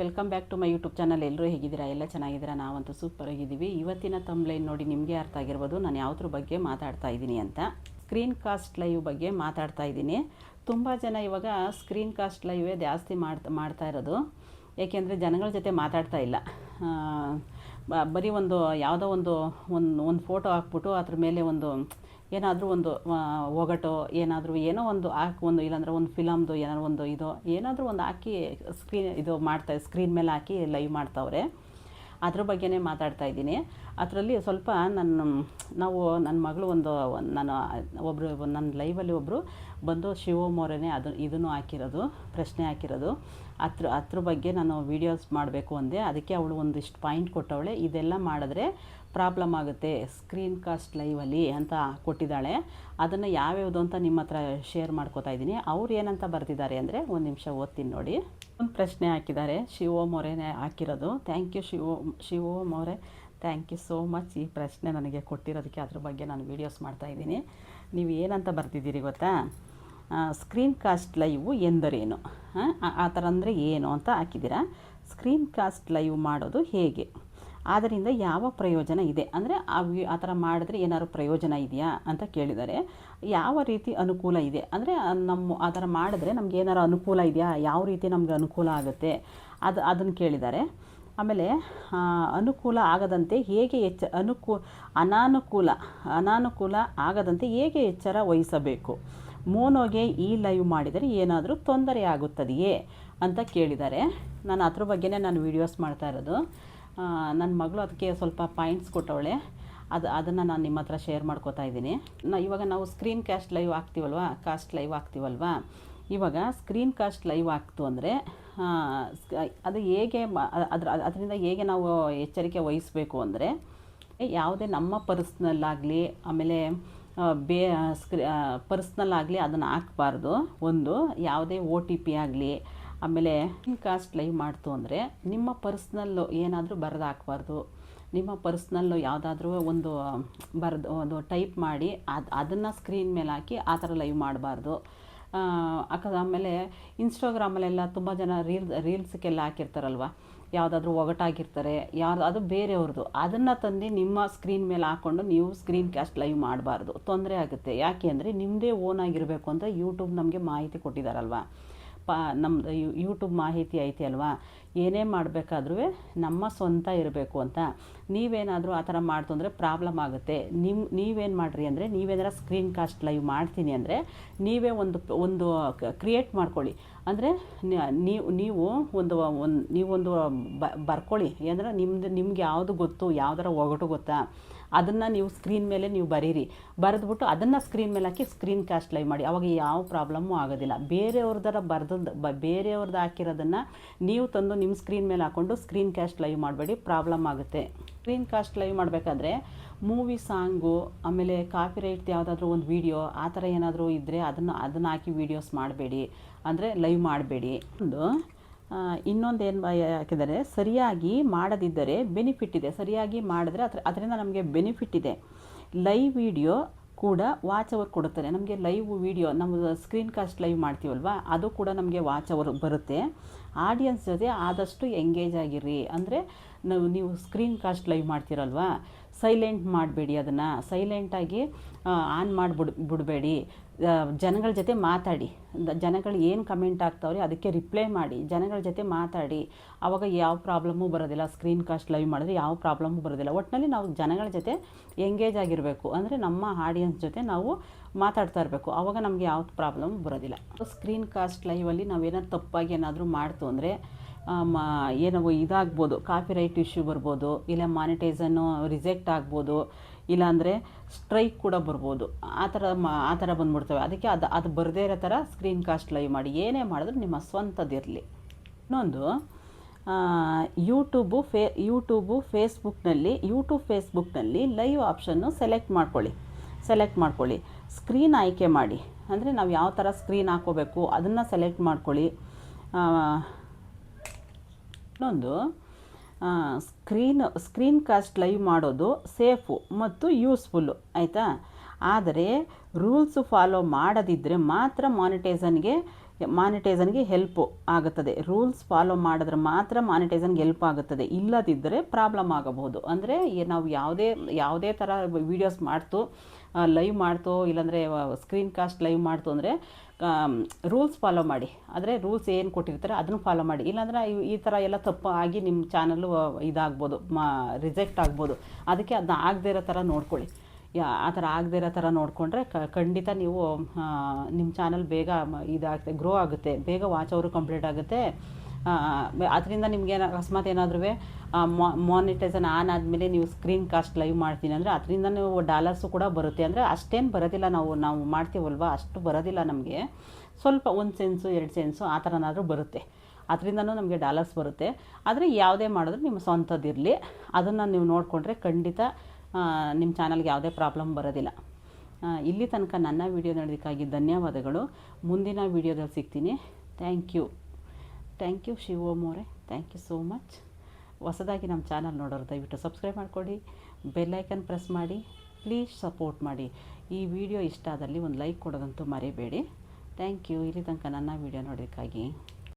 Welcome back to my YouTube channel. ಎಲ್ಲರೂ ಹೇಗಿದ್ದೀರಾ? ಎಲ್ಲ ಚೆನ್ನಾಗಿದ್ದೀರಾ? ನಾವಂತೂ ಸೂಪರ್ ಆಗಿದ್ದೀವಿ. ಇವತ್ತಿನ ತಮ್ಲೈನ್ ನೋಡಿ ನಿಮಗೆ ಅರ್ಥ ಆಗಿರ್ಬೋದು ನಾನು ಯಾವುದ್ರ ಬಗ್ಗೆ ಮಾತಾಡ್ತಾ ಇದ್ದೀನಿ ಅಂತ. ಸ್ಕ್ರೀನ್ ಕಾಸ್ಟ್ ಲೈವ್ ಬಗ್ಗೆ ಮಾತಾಡ್ತಾ ಇದ್ದೀನಿ. ತುಂಬ ಜನ ಇವಾಗ ಸ್ಕ್ರೀನ್ ಕಾಸ್ಟ್ ಲೈವೇ ಜಾಸ್ತಿ ಮಾಡ್ತಾ ಇರೋದು. ಏಕೆಂದರೆ ಜನಗಳ ಜೊತೆ ಮಾತಾಡ್ತಾ ಇಲ್ಲ. ಬರೀ ಯಾವುದೋ ಒಂದು ಫೋಟೋ ಹಾಕ್ಬಿಟ್ಟು ಅದ್ರ ಮೇಲೆ ಏನಾದರೂ ಒಂದು ಒಗಟು ಏನೋ ಒಂದು ಇಲ್ಲಾಂದರೆ ಒಂದು ಫಿಲಮ್ದು ಏನಾದರೂ ಒಂದು ಹಾಕಿ ಸ್ಕ್ರೀನ್ ಮೇಲೆ ಹಾಕಿ ಲೈವ್ ಮಾಡ್ತಾವ್ರೆ. ಅದ್ರ ಬಗ್ಗೆನೇ ಮಾತಾಡ್ತಾ ಇದ್ದೀನಿ. ಅದರಲ್ಲಿ ಸ್ವಲ್ಪ ನನ್ನ ಮಗಳು ನನ್ನ ಲೈವಲ್ಲಿ ಒಬ್ಬರು ಬಂದು ಶಿವಮ್ ಅವರೇ ಇದನ್ನು ಹಾಕಿರೋದು, ಪ್ರಶ್ನೆ ಹಾಕಿರೋದು. ಅದ್ರ ಬಗ್ಗೆ ನಾನು ವೀಡಿಯೋಸ್ ಮಾಡಬೇಕು ಅಂದೆ. ಅದಕ್ಕೆ ಅವಳು ಒಂದಿಷ್ಟು ಪಾಯಿಂಟ್ ಕೊಟ್ಟವಳೆ. ಇದೆಲ್ಲ ಮಾಡಿದ್ರೆ ಪ್ರಾಬ್ಲಮ್ ಆಗುತ್ತೆ ಸ್ಕ್ರೀನ್ ಕಾಸ್ಟ್ ಲೈವಲ್ಲಿ ಅಂತ ಕೊಟ್ಟಿದ್ದಾಳೆ. ಅದನ್ನು ಯಾವ್ಯಾವುದು ಅಂತ ನಿಮ್ಮ ಹತ್ರ ಶೇರ್ ಮಾಡ್ಕೋತಾ ಇದ್ದೀನಿ. ಅವ್ರು ಏನಂತ ಬರ್ತಿದ್ದಾರೆ ಅಂದರೆ ಒಂದು ನಿಮಿಷ ಓದ್ತೀನಿ ನೋಡಿ. ಒಂದು ಪ್ರಶ್ನೆ ಹಾಕಿದ್ದಾರೆ, ಶಿವಮ್ ಅವರೇ ಹಾಕಿರೋದು. ಥ್ಯಾಂಕ್ ಯು ಶಿವಮ್ ಅವರೇ, ಥ್ಯಾಂಕ್ ಯು ಸೋ ಮಚ್ ಈ ಪ್ರಶ್ನೆ ನನಗೆ ಕೊಟ್ಟಿರೋದಕ್ಕೆ. ಅದ್ರ ಬಗ್ಗೆ ನಾನು ವೀಡಿಯೋಸ್ ಮಾಡ್ತಾಯಿದ್ದೀನಿ. ನೀವು ಏನಂತ ಬರ್ತಿದ್ದೀರಿ ಗೊತ್ತಾ? ಸ್ಕ್ರೀನ್ ಕಾಸ್ಟ್ ಲೈವು ಎಂದರೇನು, ಆ ಥರ ಅಂದರೆ ಏನು ಅಂತ ಹಾಕಿದ್ದೀರಾ. ಸ್ಕ್ರೀನ್ ಕಾಸ್ಟ್ ಲೈವ್ ಮಾಡೋದು ಹೇಗೆ, ಅದರಿಂದ ಯಾವ ಪ್ರಯೋಜನ ಇದೆ, ಅಂದರೆ ಆ ಥರ ಮಾಡಿದ್ರೆ ಏನಾದ್ರು ಪ್ರಯೋಜನ ಇದೆಯಾ ಅಂತ ಕೇಳಿದ್ದಾರೆ. ಯಾವ ರೀತಿ ಅನುಕೂಲ ಇದೆ ಅಂದರೆ ಆ ಥರ ಮಾಡಿದ್ರೆ ನಮ್ಗೆ ಏನಾರು ಅನುಕೂಲ ಇದೆಯಾ, ಯಾವ ರೀತಿ ನಮ್ಗೆ ಅನುಕೂಲ ಆಗುತ್ತೆ ಅದನ್ನು ಕೇಳಿದ್ದಾರೆ. ಆಮೇಲೆ ಅನುಕೂಲ ಆಗದಂತೆ ಹೇಗೆ ಅನಾನುಕೂಲ ಆಗದಂತೆ ಹೇಗೆ ಎಚ್ಚರ ವಹಿಸಬೇಕು, ಮೋನೋಗೆ ಈ ಲೈವ್ ಮಾಡಿದರೆ ಏನಾದರೂ ತೊಂದರೆ ಆಗುತ್ತದೆಯೇ ಅಂತ ಕೇಳಿದ್ದಾರೆ. ನಾನು ಅದ್ರ ಬಗ್ಗೆನೇ ನಾನು ವೀಡಿಯೋಸ್ ಮಾಡ್ತಾ ಇರೋದು. ನನ್ನ ಮಗಳು ಅದಕ್ಕೆ ಸ್ವಲ್ಪ ಪಾಯಿಂಟ್ಸ್ ಕೊಟ್ಟವಳೆ. ಅದನ್ನು ನಾನು ನಿಮ್ಮ ಹತ್ರ ಶೇರ್ ಮಾಡ್ಕೋತಾ ಇದ್ದೀನಿ. ಇವಾಗ ನಾವು ಸ್ಕ್ರೀನ್ ಕಾಸ್ಟ್ ಲೈವ್ ಆಗ್ತೀವಲ್ವಾ, ಇವಾಗ ಸ್ಕ್ರೀನ್ ಕಾಸ್ಟ್ ಲೈವ್ ಆಗ್ತು ಅಂದರೆ ಅದು ಹೇಗೆ ಅದರಿಂದ ಹೇಗೆ ನಾವು ಎಚ್ಚರಿಕೆ ವಹಿಸಬೇಕು ಅಂದರೆ, ಯಾವುದೇ ನಮ್ಮ ಪರ್ಸ್ನಲ್ ಆಗಲಿ ಆಮೇಲೆ ಪರ್ಸ್ನಲ್ ಆಗಲಿ ಅದನ್ನು ಹಾಕಬಾರ್ದು. ಯಾವುದೇ OTP ಆಗಲಿ. ಆಮೇಲೆ ಸ್ಕ್ರೀನ್ ಕಾಸ್ಟ್ ಲೈವ್ ಮಾಡ್ತು ಅಂದರೆ ನಿಮ್ಮ ಪರ್ಸ್ನಲ್ಲು ಏನಾದರೂ ಬರೆದು ಹಾಕಬಾರ್ದು. ನಿಮ್ಮ ಪರ್ಸ್ನಲ್ಲು ಯಾವುದಾದ್ರೂ ಒಂದು ಟೈಪ್ ಮಾಡಿ ಅದನ್ನು ಸ್ಕ್ರೀನ್ ಮೇಲೆ ಹಾಕಿ ಆ ಥರ ಲೈವ್ ಮಾಡಬಾರ್ದು. ಆಮೇಲೆ ಇನ್ಸ್ಟಾಗ್ರಾಮಲ್ಲೆಲ್ಲ ತುಂಬ ಜನ ರೀಲ್ಸ್ಗೆಲ್ಲ ಹಾಕಿರ್ತಾರಲ್ವ, ಯಾವುದಾದ್ರೂ ಒಗಟಾಗಿರ್ತಾರೆ, ಅದು ಬೇರೆಯವ್ರದ್ದು, ಅದನ್ನು ತಂದು ನಿಮ್ಮ ಸ್ಕ್ರೀನ್ ಮೇಲೆ ಹಾಕ್ಕೊಂಡು ನೀವು ಸ್ಕ್ರೀನ್ ಕಾಸ್ಟ್ ಲೈವ್ ಮಾಡಬಾರ್ದು. ತೊಂದರೆ ಆಗುತ್ತೆ. ಯಾಕೆ ಅಂದರೆ ನಿಮ್ಮದೇ ಓನ್ ಆಗಿರಬೇಕು ಅಂತ ಯೂಟ್ಯೂಬ್ ನಮಗೆ ಮಾಹಿತಿ ಕೊಟ್ಟಿದ್ದಾರಲ್ವ. ನಮ್ಮದು ಯೂಟ್ಯೂಬ್ ಮಾಹಿತಿ ಐತಿ ಅಲ್ವಾ, ಏನೇ ಮಾಡಬೇಕಾದ್ರೂ ನಮ್ಮ ಸ್ವಂತ ಇರಬೇಕು ಅಂತ. ನೀವೇನಾದರೂ ಆ ಥರ ಮಾಡ್ತು ಅಂದರೆ ಪ್ರಾಬ್ಲಮ್ ಆಗುತ್ತೆ. ನೀವೇನು ಮಾಡಿರಿ ಅಂದರೆ, ನೀವೇನಾರ ಸ್ಕ್ರೀನ್ ಕಾಸ್ಟ್ ಲೈವ್ ಮಾಡ್ತೀನಿ ಅಂದರೆ ನೀವೇ ಒಂದು ಕ್ರಿಯೇಟ್ ಮಾಡ್ಕೊಳ್ಳಿ. ಅಂದರೆ ನೀವೊಂದು ಬರ್ಕೊಳ್ಳಿ. ಅಂದರೆ ನಿಮ್ಗೆ ಯಾವುದು ಗೊತ್ತು, ಯಾವ್ದಾರ ಒಗಟು ಗೊತ್ತಾ, ಅದನ್ನು ನೀವು ಸ್ಕ್ರೀನ್ ಮೇಲೆ ನೀವು ಬರೆದ್ಬಿಟ್ಟು ಅದನ್ನು ಸ್ಕ್ರೀನ್ ಮೇಲೆ ಹಾಕಿ ಸ್ಕ್ರೀನ್ ಕಾಸ್ಟ್ ಲೈವ್ ಮಾಡಿ. ಅವಾಗ ಯಾವ ಪ್ರಾಬ್ಲಮ್ಮು ಆಗೋದಿಲ್ಲ. ಬೇರೆಯವ್ರದ್ದು ಹಾಕಿರೋದನ್ನು ನೀವು ತಂದು ನಿಮ್ಮ ಸ್ಕ್ರೀನ್ ಮೇಲೆ ಹಾಕ್ಕೊಂಡು ಸ್ಕ್ರೀನ್ ಕಾಸ್ಟ್ ಲೈವ್ ಮಾಡಬೇಡಿ, ಪ್ರಾಬ್ಲಮ್ ಆಗುತ್ತೆ. ಸ್ಕ್ರೀನ್ ಕಾಸ್ಟ್ ಲೈವ್ ಮಾಡಬೇಕಾದ್ರೆ ಮೂವಿ ಸಾಂಗು ಆಮೇಲೆ ಕಾಪಿರೈಟ್ ಯಾವುದಾದ್ರೂ ಒಂದು ವೀಡಿಯೋ ಆ ಥರ ಏನಾದರೂ ಇದ್ದರೆ ಅದನ್ನು ಹಾಕಿ ವೀಡಿಯೋಸ್ ಮಾಡಬೇಡಿ, ಅಂದರೆ ಲೈವ್ ಮಾಡಬೇಡಿ. ಇನ್ನೊಂದು ಏನು ಹಾಕಿದರೆ, ಸರಿಯಾಗಿ ಮಾಡದಿದ್ದರೆ ಬೆನಿಫಿಟ್ ಇದೆ. ಸರಿಯಾಗಿ ಮಾಡಿದ್ರೆ ಅದರಿಂದ ನಮಗೆ ಬೆನಿಫಿಟ್ ಇದೆ. ಲೈವ್ ವಿಡಿಯೋ ಕೂಡ ವಾಚ್ ಅವರ್ ಕೊಡುತ್ತದೆ. ನಮಗೆ ಲೈವ್ ವಿಡಿಯೋ ನಮ್ಮ ಸ್ಕ್ರೀನ್ ಕಾಸ್ಟ್ ಲೈವ್ ಮಾಡ್ತೀವಲ್ವ, ಅದು ಕೂಡ ನಮಗೆ ವಾಚ್ ಅವರ್ ಬರುತ್ತೆ. ಆಡಿಯನ್ಸ್ ಜೊತೆ ಆದಷ್ಟು ಎಂಗೇಜ್ ಆಗಿರ್ರಿ. ಅಂದರೆ ನೀವು ಸ್ಕ್ರೀನ್ ಕಾಸ್ಟ್ ಲೈವ್ ಮಾಡ್ತೀರಲ್ವ, ಸೈಲೆಂಟ್ ಮಾಡಬೇಡಿ. ಅದನ್ನು ಸೈಲೆಂಟಾಗಿ ಆನ್ ಬಿಡಬೇಡಿ. ಜನಗಳ ಜೊತೆ ಮಾತಾಡಿ. ಜನಗಳು ಏನು ಕಮೆಂಟ್ ಆಗ್ತಾವ್ರೆ ಅದಕ್ಕೆ ರಿಪ್ಲೈ ಮಾಡಿ. ಜನಗಳ ಜೊತೆ ಮಾತಾಡಿ. ಆವಾಗ ಯಾವ ಪ್ರಾಬ್ಲಮ್ಮು ಬರೋದಿಲ್ಲ. ಸ್ಕ್ರೀನ್ ಕಾಸ್ಟ್ ಲೈವ್ ಮಾಡಿದ್ರೆ ಯಾವ ಪ್ರಾಬ್ಲಮ್ಮು ಬರೋದಿಲ್ಲ. ಒಟ್ಟಿನಲ್ಲಿ ನಾವು ಜನಗಳ ಜೊತೆ ಎಂಗೇಜ್ ಆಗಿರಬೇಕು. ಅಂದರೆ ನಮ್ಮ ಆಡಿಯನ್ಸ್ ಜೊತೆ ನಾವು ಮಾತಾಡ್ತಾ ಇರಬೇಕು. ಆವಾಗ ನಮಗೆ ಯಾವ್ದು ಪ್ರಾಬ್ಲಮ್ ಬರೋದಿಲ್ಲ. ಸ್ಕ್ರೀನ್ ಕಾಸ್ಟ್ ಲೈವಲ್ಲಿ ನಾವೇನಾದ್ರು ತಪ್ಪಾಗಿ ಏನಾದರೂ ಮಾಡ್ತು ಅಂದರೆ ಏನೋ ಇದಾಗ್ಬೋದು, ಕಾಪಿರೈಟ್ ಇಶ್ಯೂ ಬರ್ಬೋದು, ಇಲ್ಲ ಮಾನಿಟೈಸನ್ನು ರಿಜೆಕ್ಟ್ ಆಗ್ಬೋದು, ಇಲ್ಲಾಂದರೆ ಸ್ಟ್ರೈಕ್ ಕೂಡ ಬರ್ಬೋದು. ಆ ಥರ ಬಂದ್ಬಿಡ್ತವೆ. ಅದಕ್ಕೆ ಅದು ಬರದೇ ಇರೋ ಥರ ಸ್ಕ್ರೀನ್ ಕಾಸ್ಟ್ ಲೈವ್ ಮಾಡಿ. ಏನೇ ಮಾಡಿದ್ರು ನಿಮ್ಮ ಸ್ವಂತದಿರಲಿ. ಇನ್ನೊಂದು, ಯೂಟ್ಯೂಬ್ ಫೇಸ್ಬುಕ್ನಲ್ಲಿ ಲೈವ್ ಆಪ್ಷನ್ನು ಸೆಲೆಕ್ಟ್ ಮಾಡ್ಕೊಳ್ಳಿ. ಸ್ಕ್ರೀನ್ ಆಯ್ಕೆ ಮಾಡಿ. ಅಂದರೆ ನಾವು ಯಾವ ಥರ ಸ್ಕ್ರೀನ್ ಹಾಕೋಬೇಕು ಅದನ್ನು ಸೆಲೆಕ್ಟ್ ಮಾಡ್ಕೊಳ್ಳಿ. ಇನ್ನೊಂದು, ಸ್ಕ್ರೀನ್ ಕಾಸ್ಟ್ ಲೈವ್ ಮಾಡೋದು ಸೇಫು ಮತ್ತು ಯೂಸ್ಫುಲ್ಲು, ಆಯಿತಾ? ಆದರೆ ರೂಲ್ಸು ಫಾಲೋ ಮಾಡದಿದ್ದರೆ ಮಾತ್ರ ಮಾನಿಟೈಸನ್ಗೆ ಹೆಲ್ಪು ಆಗುತ್ತದೆ. ರೂಲ್ಸ್ ಫಾಲೋ ಮಾಡಿದ್ರೆ ಮಾತ್ರ ಮಾನಿಟೈಸನ್ಗೆ ಹೆಲ್ಪ್ ಆಗುತ್ತದೆ, ಇಲ್ಲದಿದ್ದರೆ ಪ್ರಾಬ್ಲಮ್ ಆಗಬಹುದು. ಅಂದರೆ ನಾವು ಯಾವುದೇ ಥರ ವೀಡಿಯೋಸ್ ಮಾಡ್ತು, ಲೈವ್ ಮಾಡ್ತು, ಇಲ್ಲಾಂದರೆ ಸ್ಕ್ರೀನ್ ಕಾಸ್ಟ್ ಲೈವ್ ಮಾಡ್ತು ಅಂದರೆ ರೂಲ್ಸ್ ಫಾಲೋ ಮಾಡಿ. ಆದರೆ ರೂಲ್ಸ್ ಏನು ಕೊಟ್ಟಿರ್ತಾರೆ ಅದನ್ನು ಫಾಲೋ ಮಾಡಿ. ಇಲ್ಲಾಂದರೆ ಈ ಥರ ಎಲ್ಲ ತಪ್ಪು ಆಗಿ ನಿಮ್ಮ ಚಾನಲ್ಲು ಇದಾಗ್ಬೋದು, ರಿಜೆಕ್ಟ್ ಆಗ್ಬೋದು. ಅದಕ್ಕೆ ಅದನ್ನ ಆಗದೇ ಇರೋ ಥರ ನೋಡ್ಕೊಳ್ಳಿ. ಆ ಥರ ಆಗದೇ ಇರೋ ಥರ ನೋಡಿಕೊಂಡ್ರೆ ಖಂಡಿತ ನೀವು ನಿಮ್ಮ ಚಾನಲ್ ಬೇಗ ಇದಾಗುತ್ತೆ, ಗ್ರೋ ಆಗುತ್ತೆ, ಬೇಗ ವಾಚ್ ಅವರು ಕಂಪ್ಲೀಟ್ ಆಗುತ್ತೆ. ಅದರಿಂದ ನಿಮಗೆ ಅಕಸ್ಮಾತ್ ಏನಾದ್ರೂ ಮಾನಿಟೈಸನ್ ಆನ್ ಆದಮೇಲೆ ನೀವು ಸ್ಕ್ರೀನ್ ಕಾಸ್ಟ್ ಲೈವ್ ಮಾಡ್ತೀನಿ ಅಂದರೆ ಅದರಿಂದ ನೀವು ಡಾಲರ್ಸು ಕೂಡ ಬರುತ್ತೆ. ಅಂದರೆ ಅಷ್ಟೇನು ಬರೋದಿಲ್ಲ, ನಾವು ಮಾಡ್ತೀವಲ್ವ ಅಷ್ಟು ಬರೋದಿಲ್ಲ ನಮಗೆ, ಸ್ವಲ್ಪ 1 ಸೆನ್ಸು 2 ಸೆನ್ಸು ಆ ಥರನಾದರೂ ಬರುತ್ತೆ. ಅದರಿಂದನೂ ನಮಗೆ ಡಾಲರ್ಸ್ ಬರುತ್ತೆ. ಆದರೆ ಯಾವುದೇ ಮಾಡಿದ್ರು ನಿಮ್ಮ ಸ್ವಂತದ್ದಿರಲಿ, ಅದನ್ನು ನೀವು ನೋಡಿಕೊಂಡ್ರೆ ಖಂಡಿತ ನಿಮ್ಮ ಚಾನಲ್ಗೆ ಯಾವುದೇ ಪ್ರಾಬ್ಲಮ್ ಬರೋದಿಲ್ಲ. ಇಲ್ಲಿ ತನಕ ನನ್ನ ವಿಡಿಯೋ ನೋಡೋದಕ್ಕಾಗಿ ಧನ್ಯವಾದಗಳು. ಮುಂದಿನ ವಿಡಿಯೋದಲ್ಲಿ ಸಿಗ್ತೀನಿ. ಥ್ಯಾಂಕ್ ಯು ಶಿವೋಮ್ ಅವರೇ, ಥ್ಯಾಂಕ್ ಯು ಸೋ ಮಚ್. ಹೊಸದಾಗಿ ನಮ್ಮ ಚಾನಲ್ ನೋಡೋರು ದಯವಿಟ್ಟು ಸಬ್ಸ್ಕ್ರೈಬ್ ಮಾಡಿಕೊಡಿ, ಬೆಲ್ಲೈಕನ್ ಪ್ರೆಸ್ ಮಾಡಿ, ಪ್ಲೀಸ್ ಸಪೋರ್ಟ್ ಮಾಡಿ. ಈ ವಿಡಿಯೋ ಇಷ್ಟ ಆದಲ್ಲಿ ಒಂದು ಲೈಕ್ ಕೊಡೋದಂತೂ ಮರಿಬೇಡಿ. Thank you. ಇಲ್ಲಿ ತನಕ ನನ್ನ ವಿಡಿಯೋ ನೋಡೋದಕ್ಕಾಗಿ.